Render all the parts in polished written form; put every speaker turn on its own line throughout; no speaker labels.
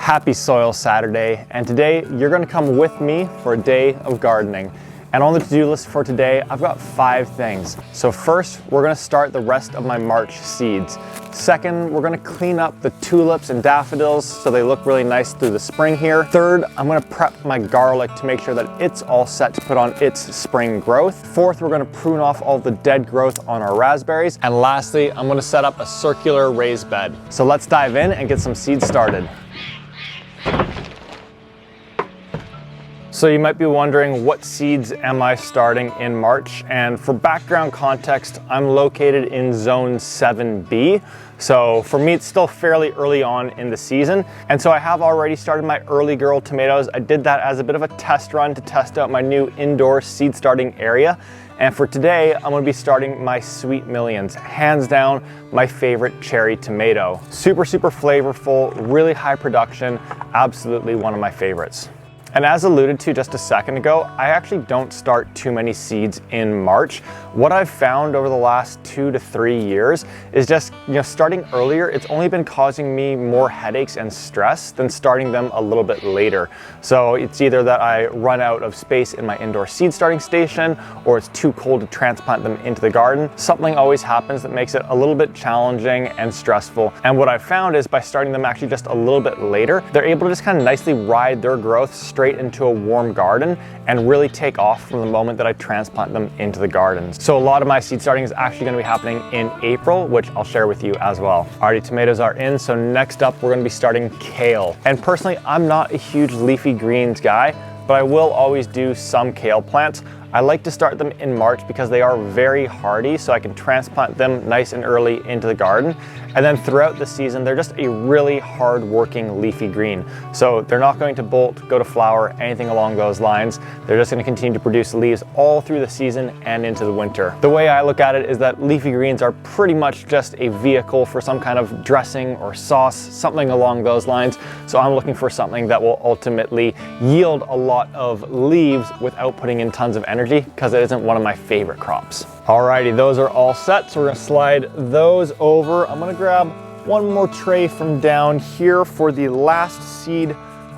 Happy Soil Saturday, and today you're going to come with me for a day of gardening. And on the to-do list for today, I've got 5 things. So first, we're going to start the rest of my March seeds. Second, we're going to clean up the tulips and daffodils so they look really nice through the spring here. Third, I'm going to prep my garlic to make sure that it's all set to put on its spring growth. Fourth, we're going to prune off all the dead growth on our raspberries. And lastly, I'm going to set up a circular raised bed. So let's dive in and get some seeds started. So you might be wondering, what seeds am I starting in March? And for background context, I'm located in zone 7B. So for me, it's still fairly early on in the season. And so I have already started my early girl tomatoes. I did that as a bit of a test run to test out my new indoor seed starting area. And for today, I'm gonna be starting my Sweet Millions. Hands down, my favorite cherry tomato. Super, super flavorful, really high production, absolutely one of my favorites. And as alluded to just a second ago, I actually don't start too many seeds in March. What I've found over the last 2 to 3 years is just, starting earlier, it's only been causing me more headaches and stress than starting them a little bit later. So it's either that I run out of space in my indoor seed starting station, or it's too cold to transplant them into the garden. Something always happens that makes it a little bit challenging and stressful. And what I've found is by starting them actually just a little bit later, they're able to just kind of nicely ride their growth straight into a warm garden and really take off from the moment that I transplant them into the gardens. So a lot of my seed starting is actually going to be happening in April, which I'll share with you as well. Alrighty, tomatoes are in, so next up we're going to be starting kale. And personally, I'm not a huge leafy greens guy, but I will always do some kale plants. I like to start them in March because they are very hardy, so I can transplant them nice and early into the garden. And then throughout the season, they're just a really hard-working leafy green. So they're not going to bolt, go to flower, anything along those lines. They're just going to continue to produce leaves all through the season and into the winter. The way I look at it is that leafy greens are pretty much just a vehicle for some kind of dressing or sauce, something along those lines. So I'm looking for something that will ultimately yield a lot of leaves without putting in tons of energy, because it isn't one of my favorite crops. Alrighty, those are all set, so we're gonna slide those over. I'm gonna grab one more tray from down here for the last seed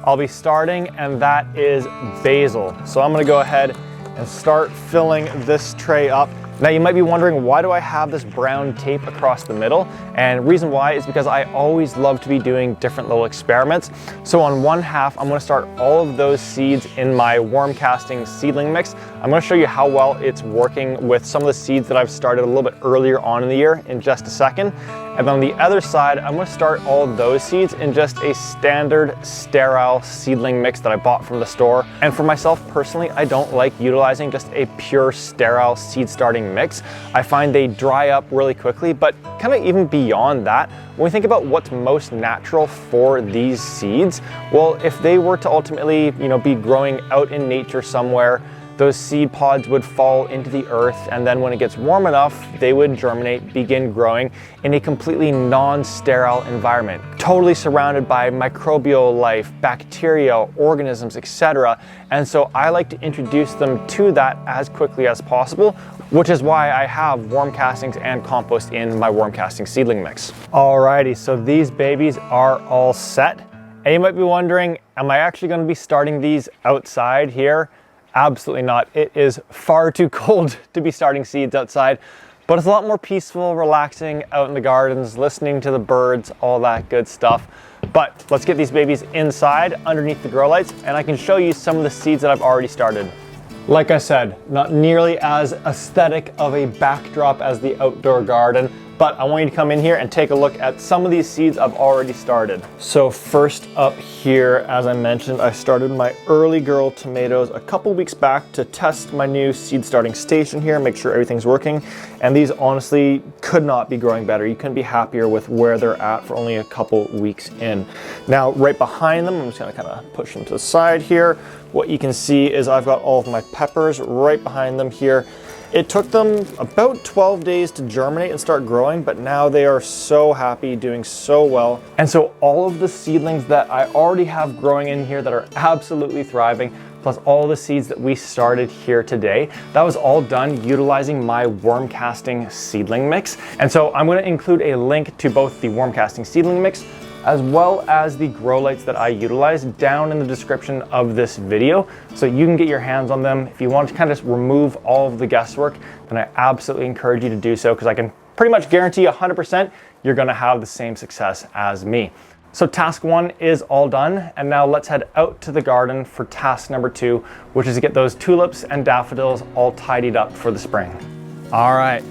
I'll be starting, and that is basil. So I'm gonna go ahead and start filling this tray up. Now you might be wondering, why do I have this brown tape across the middle? And the reason why is because I always love to be doing different little experiments. So on one half, I'm gonna start all of those seeds in my worm casting seedling mix. I'm gonna show you how well it's working with some of the seeds that I've started a little bit earlier on in the year in just a second. And then on the other side, I'm gonna start all of those seeds in just a standard sterile seedling mix that I bought from the store. And for myself personally, I don't like utilizing just a pure sterile seed starting mix. I find they dry up really quickly, but kind of even beyond that, when we think about what's most natural for these seeds, well, if they were to ultimately, be growing out in nature somewhere, those seed pods would fall into the earth, and then when it gets warm enough, they would germinate, begin growing in a completely non-sterile environment, totally surrounded by microbial life, bacteria, organisms, etc. And so I like to introduce them to that as quickly as possible, which is why I have worm castings and compost in my worm casting seedling mix. Alrighty, so these babies are all set. And you might be wondering, am I actually going to be starting these outside here? Absolutely not. It is far too cold to be starting seeds outside, but it's a lot more peaceful, relaxing out in the gardens, listening to the birds, all that good stuff. But let's get these babies inside underneath the grow lights, and I can show you some of the seeds that I've already started. Like I said, not nearly as aesthetic of a backdrop as the outdoor garden, but I want you to come in here and take a look at some of these seeds I've already started. So first up here, as I mentioned, I started my early girl tomatoes a couple weeks back to test my new seed starting station here, make sure everything's working. And these honestly could not be growing better. You couldn't be happier with where they're at for only a couple weeks in. Now, right behind them, I'm just gonna kind of push them to the side here. What you can see is I've got all of my peppers right behind them here. It took them about 12 days to germinate and start growing, but now they are so happy, doing so well. And so all of the seedlings that I already have growing in here that are absolutely thriving, plus all the seeds that we started here today, that was all done utilizing my worm casting seedling mix. And so I'm going to include a link to both the worm casting seedling mix as well as the grow lights that I utilize down in the description of this video, so you can get your hands on them. If you want to kind of remove all of the guesswork, then I absolutely encourage you to do so, because I can pretty much guarantee 100% you're gonna have the same success as me. So task 1 is all done, and now let's head out to the garden for task number 2, which is to get those tulips and daffodils all tidied up for the spring. All right,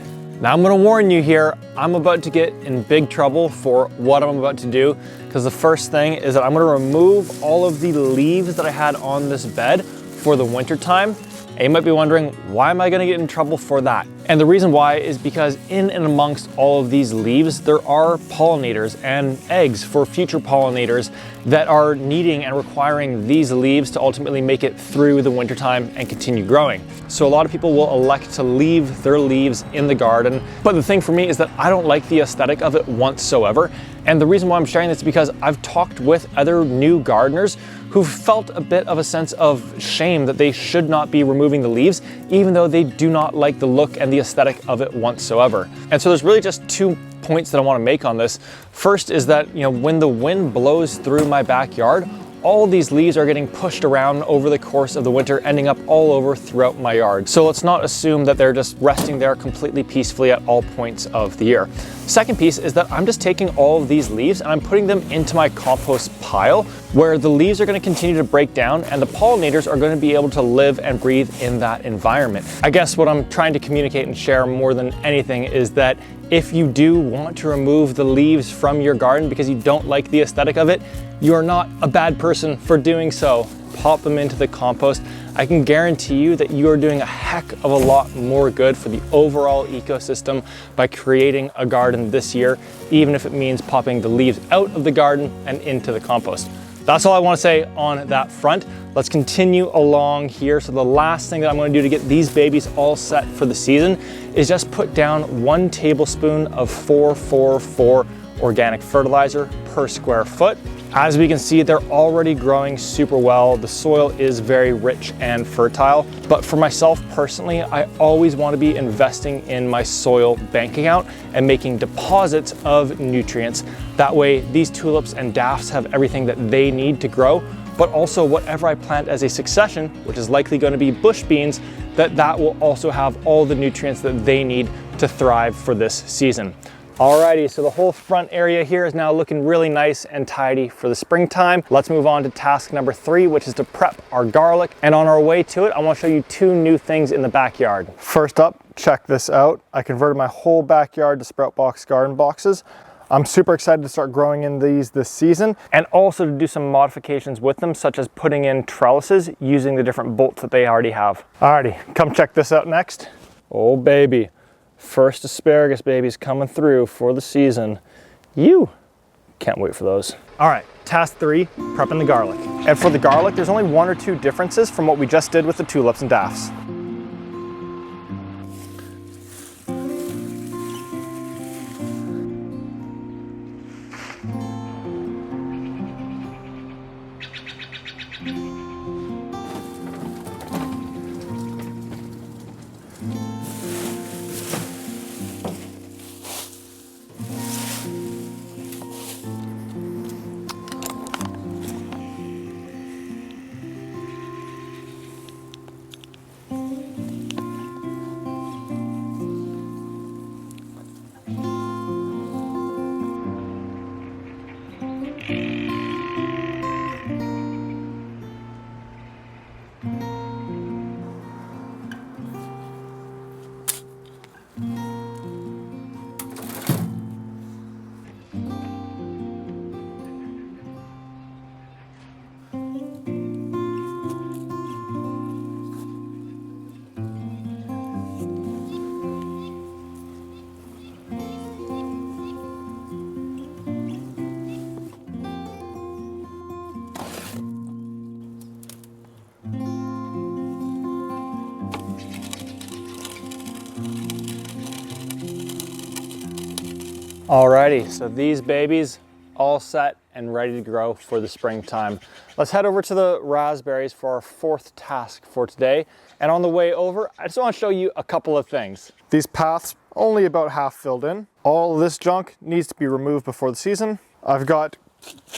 now I'm gonna warn you here, I'm about to get in big trouble for what I'm about to do, because the first thing is that I'm gonna remove all of the leaves that I had on this bed for the winter time. And you might be wondering, why am I gonna get in trouble for that? And the reason why is because in and amongst all of these leaves, there are pollinators and eggs for future pollinators that are needing and requiring these leaves to ultimately make it through the wintertime and continue growing. So a lot of people will elect to leave their leaves in the garden. But the thing for me is that I don't like the aesthetic of it whatsoever. And the reason why I'm sharing this is because I've talked with other new gardeners who felt a bit of a sense of shame that they should not be removing the leaves, even though they do not like the look and the aesthetic of it whatsoever. And so there's really just 2 points that I want to make on this. First is that, when the wind blows through my backyard, all these leaves are getting pushed around over the course of the winter, ending up all over throughout my yard. So let's not assume that they're just resting there completely peacefully at all points of the year. Second piece is that I'm just taking all of these leaves and I'm putting them into my compost pile, where the leaves are going to continue to break down and the pollinators are going to be able to live and breathe in that environment. I guess what I'm trying to communicate and share more than anything is that if you do want to remove the leaves from your garden because you don't like the aesthetic of it, you are not a bad person for doing so. Pop them into the compost. I can guarantee you that you are doing a heck of a lot more good for the overall ecosystem by creating a garden this year, even if it means popping the leaves out of the garden and into the compost. That's all I want to say on that front. Let's continue along here. So the last thing that I'm going to do to get these babies all set for the season is just put down 1 tablespoon of 444 organic fertilizer per square foot. As we can see, they're already growing super well. The soil is very rich and fertile. But for myself personally, I always want to be investing in my soil bank account and making deposits of nutrients. That way, these tulips and daffs have everything that they need to grow, but also whatever I plant as a succession, which is likely going to be bush beans, that will also have all the nutrients that they need to thrive for this season. Alrighty, so the whole front area here is now looking really nice and tidy for the springtime. Let's move on to task number 3, which is to prep our garlic. And on our way to it, I want to show you 2 new things in the backyard. First up, check this out. I converted my whole backyard to sprout box garden boxes. I'm super excited to start growing in these this season, and also to do some modifications with them, such as putting in trellises using the different bolts that they already have. Alrighty, come check this out next. Oh baby. First asparagus babies coming through for the season. Can't wait for those. All right, task 3, prepping the garlic. And for the garlic, there's only 1 or 2 differences from what we just did with the tulips and daffs. Alrighty, so these babies all set and ready to grow for the springtime. Let's head over to the raspberries for our 4th task for today. And on the way over, I just want to show you a couple of things. These paths only about half filled in. All of this junk needs to be removed before the season. I've got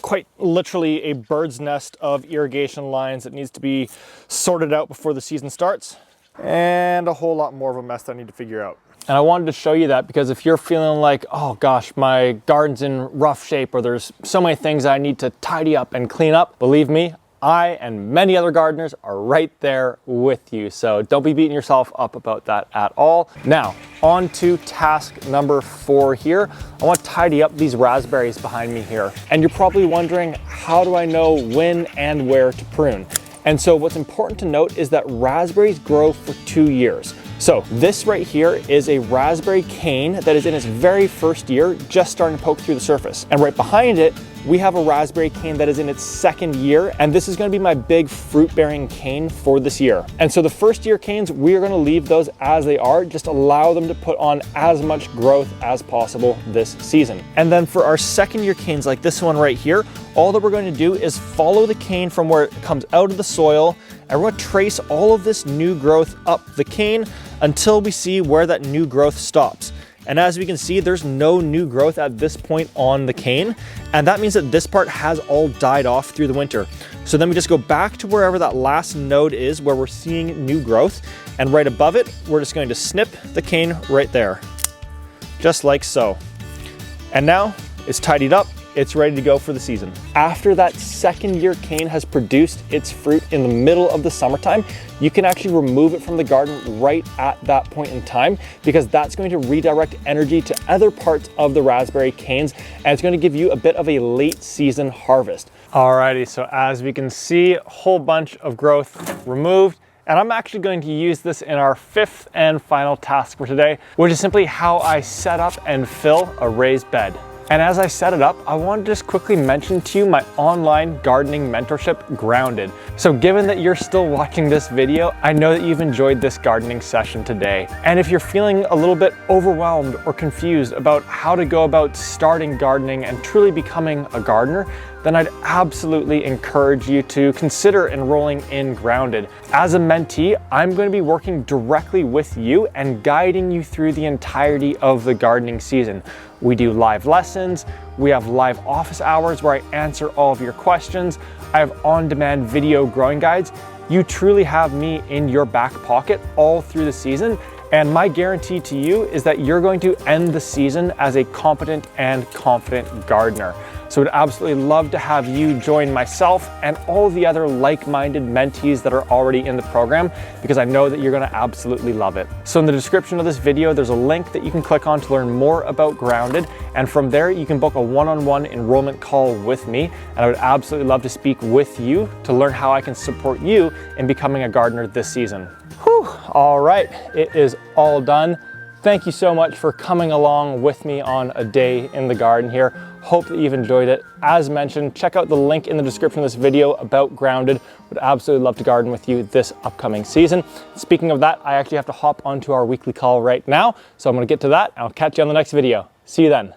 quite literally a bird's nest of irrigation lines that needs to be sorted out before the season starts, and a whole lot more of a mess that I need to figure out. And I wanted to show you that because if you're feeling like, oh gosh, my garden's in rough shape, or there's so many things I need to tidy up and clean up, believe me, I and many other gardeners are right there with you. So don't be beating yourself up about that at all. Now, on to task number 4 here. I want to tidy up these raspberries behind me here. And you're probably wondering, how do I know when and where to prune? And so what's important to note is that raspberries grow for 2 years. So this right here is a raspberry cane that is in its very first year, just starting to poke through the surface. And right behind it, we have a raspberry cane that is in its 2nd year, and this is going to be my big fruit-bearing cane for this year. And so the first year canes, we are going to leave those as they are, just allow them to put on as much growth as possible this season. And then for our 2nd year canes, like this one right here, all that we're going to do is follow the cane from where it comes out of the soil, and we're going to trace all of this new growth up the cane until we see where that new growth stops. And as we can see, there's no new growth at this point on the cane. And that means that this part has all died off through the winter. So then we just go back to wherever that last node is where we're seeing new growth. And right above it, we're just going to snip the cane right there, just like so. And now it's tidied up. It's ready to go for the season. After that 2nd year cane has produced its fruit in the middle of the summertime, you can actually remove it from the garden right at that point in time, because that's going to redirect energy to other parts of the raspberry canes, and it's going to give you a bit of a late season harvest. Alrighty, so as we can see, a whole bunch of growth removed. And I'm actually going to use this in our 5th and final task for today, which is simply how I set up and fill a raised bed. And as I set it up, I want to just quickly mention to you my online gardening mentorship, Grounded. So given that you're still watching this video, I know that you've enjoyed this gardening session today. And if you're feeling a little bit overwhelmed or confused about how to go about starting gardening and truly becoming a gardener, then I'd absolutely encourage you to consider enrolling in Grounded. As a mentee, I'm going to be working directly with you and guiding you through the entirety of the gardening season. We do live lessons, we have live office hours where I answer all of your questions, I have on-demand video growing guides. You truly have me in your back pocket all through the season, and my guarantee to you is that you're going to end the season as a competent and confident gardener. So I'd absolutely love to have you join myself and all the other like-minded mentees that are already in the program, because I know that you're going to absolutely love it. So in the description of this video, there's a link that you can click on to learn more about Grounded. And from there, you can book a one-on-one enrollment call with me. And I would absolutely love to speak with you to learn how I can support you in becoming a gardener this season. Whew, all right, it is all done. Thank you so much for coming along with me on a day in the garden here. Hope that you've enjoyed it. As mentioned, check out the link in the description of this video about Grounded. Would absolutely love to garden with you this upcoming season. Speaking of that, I actually have to hop onto our weekly call right now. So I'm gonna get to that and I'll catch you on the next video. See you then.